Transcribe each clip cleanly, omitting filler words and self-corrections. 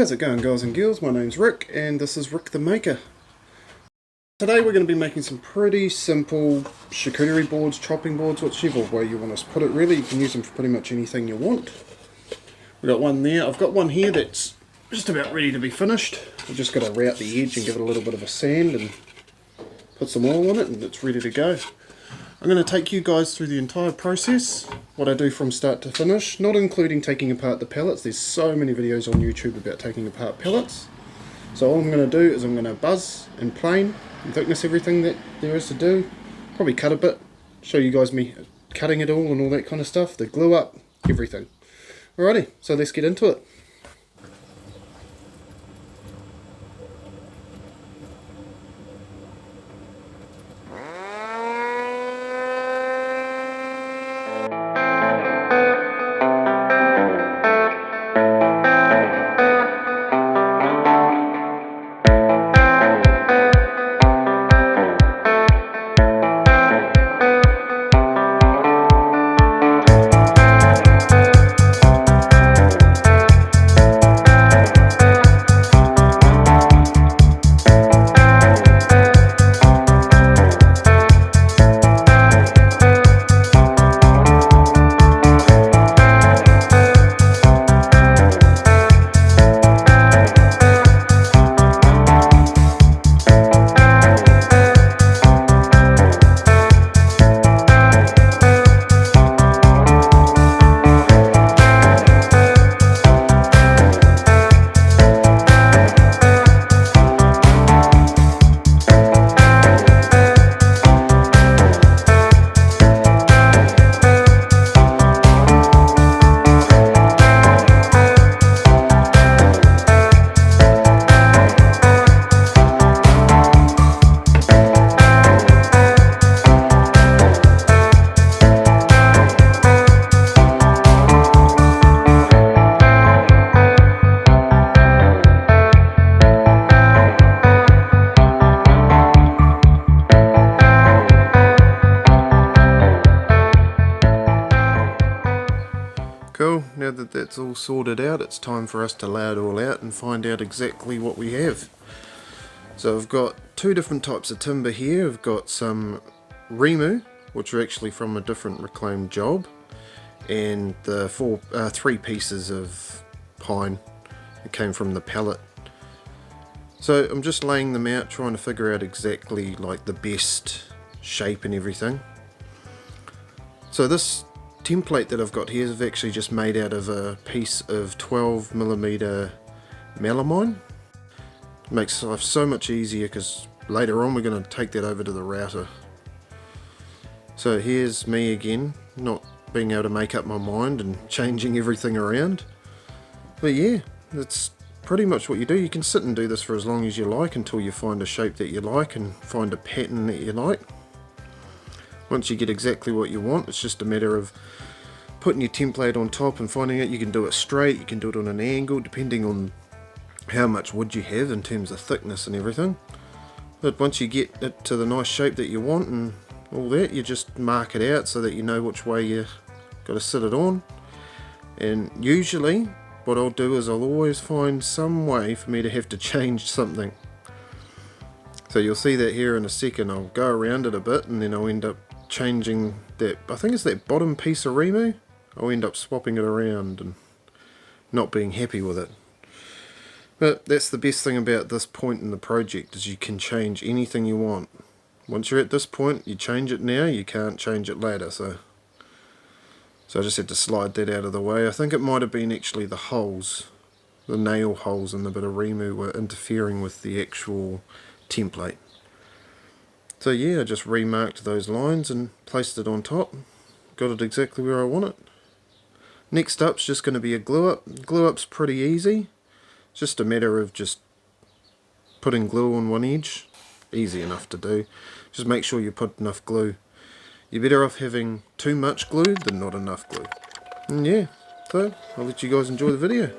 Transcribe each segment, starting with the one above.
How's it going, guys and girls? My name's Rick and this is Rick the Maker. Today we're going to be making some pretty simple charcuterie boards, chopping boards, whichever way you want us to put it really. You can use them for pretty much anything you want. We've got one there. I've got one here that's just about ready to be finished. I've just got to route the edge and give it a little bit of a sand and put some oil on it and it's ready to go. I'm going to take you guys through the entire process, what I do from start to finish, not including taking apart the pellets. There's so many videos on YouTube about taking apart pellets. So all I'm going to do is I'm going to buzz and plane and thickness everything that there is to do. Probably cut a bit, show you guys me cutting it all and all that kind of stuff, the glue up, everything. Alrighty, so let's get into it. Cool, now that that's all sorted out, it's time for us to lay it all out and find out exactly what we have. So I've got two different types of timber here. I've got some Rimu, which are actually from a different reclaimed job, and the three pieces of pine that came from the pallet. So I'm just laying them out, trying to figure out exactly like the best shape and everything. So this template that I've got here is actually just made out of a piece of 12mm melamine. It makes life so much easier because later on we're going to take that over to the router. So here's me again, not being able to make up my mind and changing everything around. But yeah, that's pretty much what you do. You can sit and do this for as long as you like until you find a shape that you like and find a pattern that you like. Once you get exactly what you want, it's just a matter of putting your template on top and finding out you can do it straight, you can do it on an angle, depending on how much wood you have in terms of thickness and everything. But once you get it to the nice shape that you want and all that, you just mark it out so that you know which way you got to sit it on. And usually what I'll do is I'll always find some way for me to have to change something. So you'll see that here in a second. I'll go around it a bit and then I'll end up changing that, I think it's that bottom piece of Rimu. I'll end up swapping it around and not being happy with it. But that's the best thing about this point in the project, is you can change anything you want. Once you're at this point, you change it now, you can't change it later. So I just had to slide that out of the way. I think it might have been actually the holes, the nail holes in the bit of Rimu were interfering with the actual template. So yeah, I just remarked those lines and placed it on top. Got it exactly where I want it. Next up's just going to be a glue up. Glue up's pretty easy. It's just a matter of just putting glue on one edge. Easy enough to do. Just make sure you put enough glue. You're better off having too much glue than not enough glue. And yeah, so I'll let you guys enjoy the video.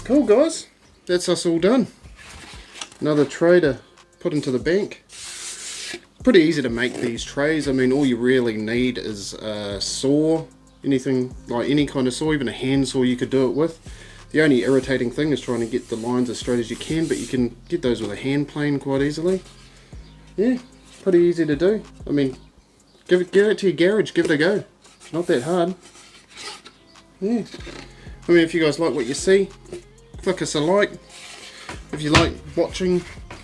Cool guys, that's us all done. Another tray to put into the bank. Pretty easy to make these trays. I mean, all you really need is a saw, anything like any kind of saw, even a hand saw you could do it with. The only irritating thing is trying to get the lines as straight as you can, but you can get those with a hand plane quite easily. Yeah, pretty easy to do. I mean, give it to your garage, give it a go. It's not that hard. Yeah. I mean, if you guys like what you see, flick us a like. If you like watching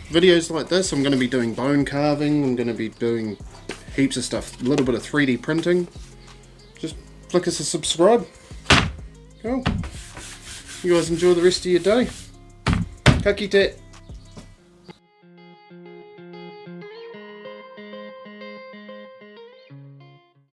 videos like this, I'm going to be doing bone carving, I'm going to be doing heaps of stuff, a little bit of 3D printing. Just flick us a subscribe. Cool. You guys enjoy the rest of your day. Ka kite.